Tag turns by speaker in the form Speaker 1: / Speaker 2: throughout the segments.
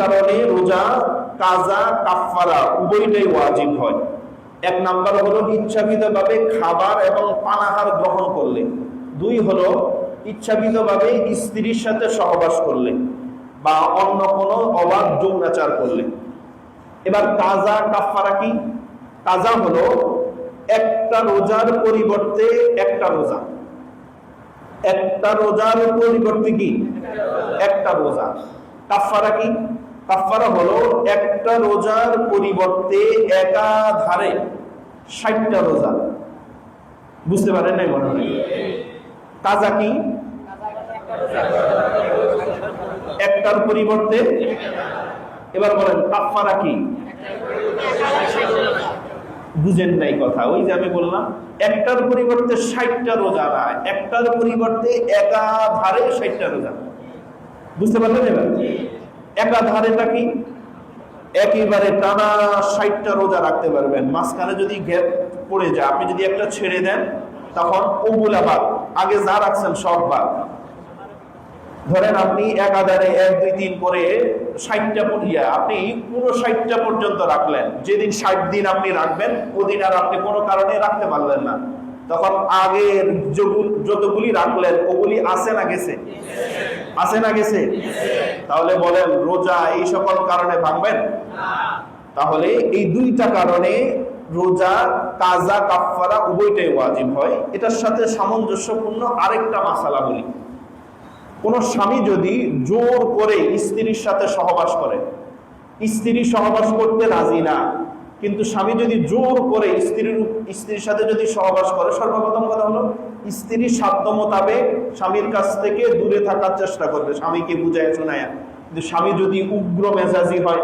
Speaker 1: কারণে রোজা কাজা কাফারা উভয়টাই ওয়াজিব হয়। এক নাম্বার হলো ইচ্ছাকৃতভাবে খাবার এবং পানাহার গ্রহণ করলে, দুই হলো ইচ্ছাকৃতভাবে স্ত্রীর সাথে সহবাস করলে বা অন্য কোনো অবাধ যৌনাচার করলে। এবার কাজা কাফারা কি? কাজা হলো একটা রোজার পরিবর্তে একটা রোজা, একটা রোজার পরিবর্তে কি একটা রোজা। কাফারা কি? কাফারা হলো একটা রোজার পরিবর্তে একাধারে 60টা রোজা। বুঝতে পারেন নাই মনে হয়? কাজা কি? একটার পরিবর্তে। এবার বলেন কাফারা কি? বুঝেন নাই কথা। ওই যে আমি বললাম একটার পরিবর্তে 60টা রোজা না, একটার পরিবর্তে একাধারে 60টা রোজা। বুঝতে পারলেন? এবার একাধারেটা কি? একেবারে টানা 60টা রোজা রাখতে পারবেন। মাঝখানে যদি গ্যাপ পড়ে যায়, আপনি যদি একটা ছেড়ে দেন তখন ওগুলা বাদ, আগে যা রাখছেন সব বাদ। ধরেন আপনি একাধারে 1 2 3 করে 60টা পড়িয়া আপনি পুরো 60টা পর্যন্ত রাখলেন। যেদিন 60 দিন আপনি রাখবেন ওদিন আর আপনি কোনো কারণে রাখতে পারলেন না, তখন আগের যতগুলি রাখলেন ওগুলি আছে না গেছে? আছে না গেছে? তাহলে বলেন রোজা এই সকল কারণে ভাঙবেন? তাহলে এই দুইটা কারণে রোজা কাজা কাফারা উভয়টাই ওয়াজিব হয়। এটার সাথে সামঞ্জস্যপূর্ণ আরেকটা মাসালা বলি। কোন স্বামী যদি জোর করে স্ত্রীর সাথে সহবাস করে, স্ত্রী সহবাস করতে রাজি না, কিন্তু স্বামী যদি জোর করে স্ত্রীর সাথে যদি সহবাস করে, সর্বপ্রথম কথা হলো স্ত্রীর সাধ্য মোতাবেক স্বামীর কাছ থেকে দূরে থাকার চেষ্টা করবে, স্বামীকে বুঝায় শোনায়। কিন্তু স্বামী যদি উগ্র মেজাজি হয়,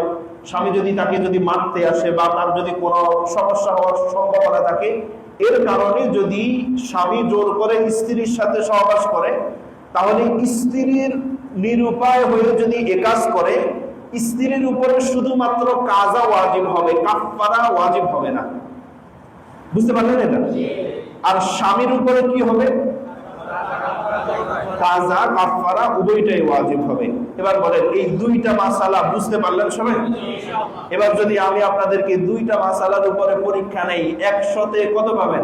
Speaker 1: স্বামী যদি তাকে যদি মারতে আসে বা তার যদি কোনো সমস্যা হওয়ার সম্ভাবনা থাকে, এর কারণে যদি স্বামী জোর করে স্ত্রীর সাথে সহবাস করে, তাহলে স্ত্রীর নিরুপায় হয়ে যদি এ কাজ করে, স্ত্রীর উপরে শুধুমাত্র কাজা ওয়াজিব হবে, কাফারা ওয়াজিব হবে না। বুঝতে পারলেন এটা? আর স্বামীর উপরে কি হবে? কাজা কাফারা উভয়টাই ওয়াজিব হবে। এবার বলেন এই দুইটা মাসালা বুঝতে পারলেন সবাই? এবার যদি আমি আপনাদেরকে দুইটা মাসালার উপরে পরীক্ষা নেই, 100-তে কত পাবেন?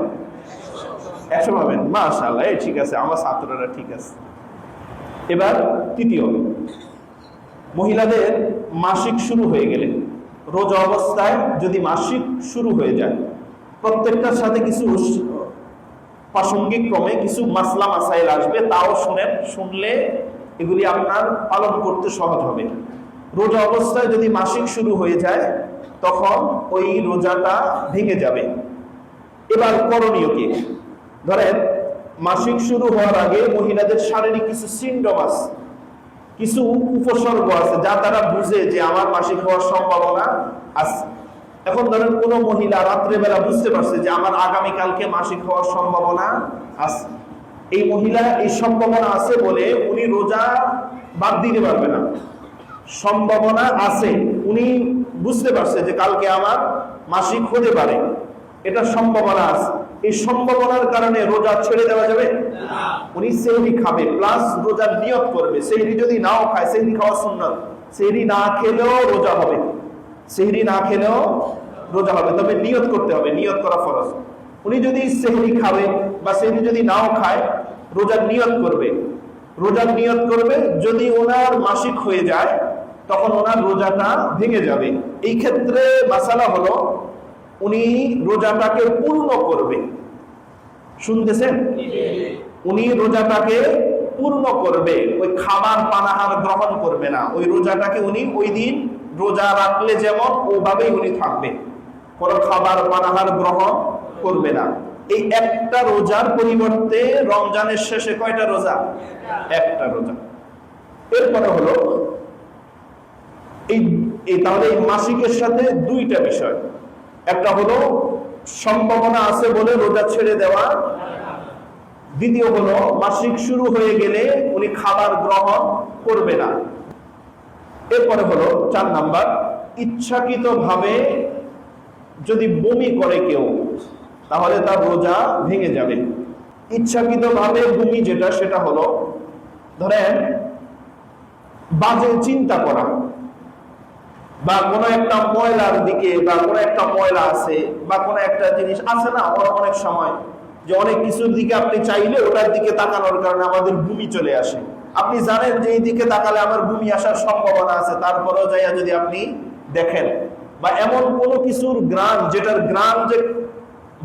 Speaker 1: 100 পাবেন। মাশাআল্লাহ, এই ঠিক আছে, আমার ছাত্ররা ঠিক আছে। এবার তৃতীয়, মহিলাদের মাসিক শুরু হয়ে গেলে, রোজা অবস্থায় যদি মাসিক শুরু হয়ে যায়, প্রত্যেকটার সাথে কিছু প্রাসঙ্গিক ক্রমে কিছু মাসলা মাসাইল আসবে, তাও শুনেন, শুনলে এগুলি আপনার পালন করতে সহজ হবে। রোজা অবস্থায় যদি মাসিক শুরু হয়ে যায় তখন ওই রোজাটা ভেঙে যাবে। এবার করণীয় কি? ধরেন মাসিক শুরু হওয়ার আগে মহিলাদের শারীরিক কিছু সিমটম আছে, কিছু উপসর্গ আছে যা তারা বুঝে যে আমার মাসিক হওয়ার সম্ভাবনা আছে। এখন ধরেন কোনো মহিলা রাত্রেবেলা বুঝতে পারছে যে আমার আগামীকালকে মাসিক হওয়ার সম্ভাবনা আছে, এই মহিলা এই সম্ভাবনা আছে বলে উনি রোজা বাদ দিতে পারবে না। সম্ভাবনা আছে, উনি বুঝতে পারছে যে কালকে আমার মাসিক হতে পারে, এটা সম্ভাবনা আছে। এই সম্ভাবনার কারণে রোজা ছেড়ে দেওয়া যাবে না। উনি সেহরি খাবে প্লাস রোজার নিয়ত করবে। সেহরি যদি নাও খায়, সেহরি খাওয়া সুন্নাত, সেহরি না খেলেও রোজা হবে, সেহরি না খেলেও রোজা হবে, তবে নিয়ত করতে হবে, নিয়ত করা ফরজ। উনি যদি সেহরি খাবে বা সেহরি যদি নাও খায়, রোজার নিয়ত করবে, রোজার নিয়ত করবে। যদি ওনার মাসিক হয়ে যায় তখন ওনার রোজাটা ভেঙে যাবে। এই ক্ষেত্রে মাসালা হলো উনি রোজাটাকে পূর্ণ করবে। শুনতেছেন? উনি রোজাটাকে পূর্ণ করবে, ওই খাবার পানাহার গ্রহণ করবে না। ওই রোজাটাকে উনি ওই দিন রোজা রাখলে যেমন ওভাবেই উনি থাকবে, কোনো খাবার পানাহার গ্রহণ করবে না। এই একটা রোজার পরিবর্তে রমজানের শেষে কয়টা রোজা? একটা রোজা। এরপরে হলো এই তাহলে এই মাসিকের সাথে দুইটা বিষয়, একটা হলো সম্ভাবনা আছে বলে রোজা ছেড়ে দেওয়া, দ্বিতীয় হলো মাসিক শুরু হয়ে গেলে উনি খাবার গ্রহণ করবে না। এরপরে হলো 4 নাম্বার, ইচ্ছাকৃতভাবে যদি বমি করে কেউ তাহলে তার রোজা ভেঙে যাবে। ইচ্ছাকৃতভাবে বমি যেটা, সেটা হলো ধরেন বাজে চিন্তা করা, বা কোনো একটা ময়লার দিকে, বা কোনো একটা ময়লা আছে, বা কোনো একটা জিনিস আছে না অনেক সময় যে অনেক কিছুর দিকে আপনি চাইলে ওটার দিকে তাকানোর কারণে আমাদের বমি চলে আসে। আপনি জানেন যে এই দিকে তাকালে আমার বমি আসার সম্ভাবনা আছে, তারপরেও যাইয়া যদি আপনি দেখেন, বা এমন কোনো কিছুর গ্রান যেটার গ্রান যে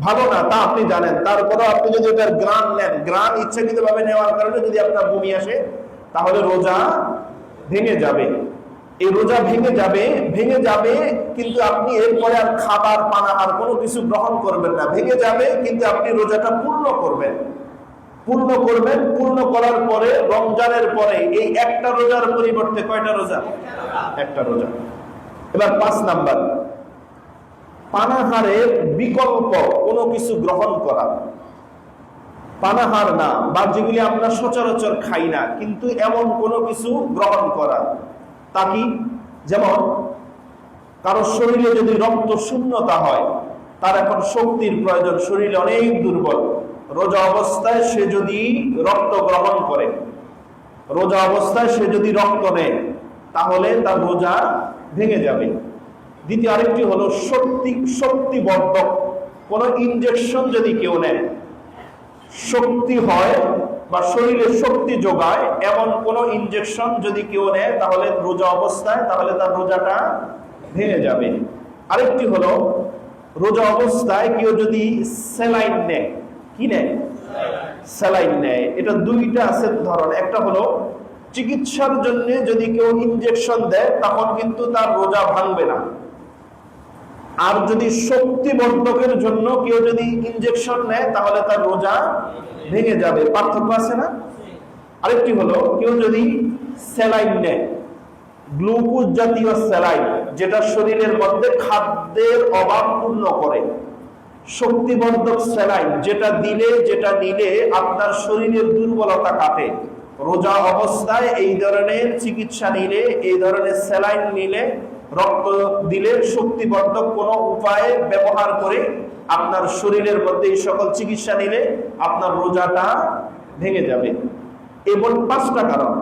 Speaker 1: ভালো না তা আপনি জানেন, তারপরেও আপনি যদি ওটার গ্রান নেন, গ্রান ইচ্ছাকৃতভাবে নেওয়ার কারণে যদি আপনার বমি আসে, তাহলে রোজা ভেঙে যাবে। এই রোজা ভেঙে যাবে, কিন্তু আপনি এরপরে আর খাবার পানাহার কোনো কিছু গ্রহণ করবেন না। ভেঙে যাবে, কিন্তু আপনি রোজাটা পূর্ণ করবেন। পূর্ণ করার পরে রমজানের পরে এই একটা রোজার পরিবর্তে কয়টা রোজা? একটা রোজা। এবার 5 নাম্বার, পানাহারের বিকল্প কোনো কিছু গ্রহণ করা। পানাহার না, বা যেগুলি আমরা সচরাচর খাই না, কিন্তু এমন কোনো কিছু গ্রহণ করা। তা কি? যেমন কারো শরীরে যদি রক্ত শূন্যতা হয়, তার এখন শক্তির প্রয়োজন, শরীরে অনেক দুর্বল, রোজা অবস্থায় সে যদি রক্ত গ্রহণ করে, রোজা অবস্থায় সে যদি রক্ত নেয়, তাহলে তার রোজা ভেঙে যাবে। দ্বিতীয় আরেকটি হলো শক্তিবর্ধক কোন ইনজেকশন যদি কেউ নেয়, শক্তি হয় বা শরীরে শক্তি যোগায় এমন কোন ইনজেকশন যদি কেউ নেয়, তাহলে রোজা অবস্থায়, তাহলে তার রোজাটা ভেঙে যাবে। আরেকটি হলো রোজা অবস্থায় কেউ যদি স্যালাইন নেয়, কি নেয়? স্যালাইন নেয়। এটা দুইটা আছে ধরন। একটা হলো চিকিৎসার জন্য যদি কেউ ইনজেকশন দেয়, তখন কিন্তু তার রোজা ভাঙবে না। আর যদি শক্তিবর্ধকের জন্য কেউ যদি ইনজেকশন নেয়, তাহলে তার রোজা ভেঙে যাবে। পার্থক্য আছে না? আরেকটি হলো কেউ যদি স্যালাইন নেয়, গ্লুকোজ জাতীয় স্যালাইন, যেটা শরীরের মধ্যে খাদ্যের অভাব পূর্ণ করে, শক্তিবর্ধক স্যালাইন, যেটা নিলে আপনার শরীরের দুর্বলতা কাটে। রোজা অবস্থায় এই ধরনের চিকিৎসা নিলে, এই ধরনের স্যালাইন নিলে, রক্ত দিলে, শক্তিবর্ধক কোনো উপায়ে ব্যবহার করে আপনার শরীরের মধ্যে এই সকল চিকিৎসা নিলে আপনার রোজাটা ভেঙে যাবে। এবং 5টা কারণ।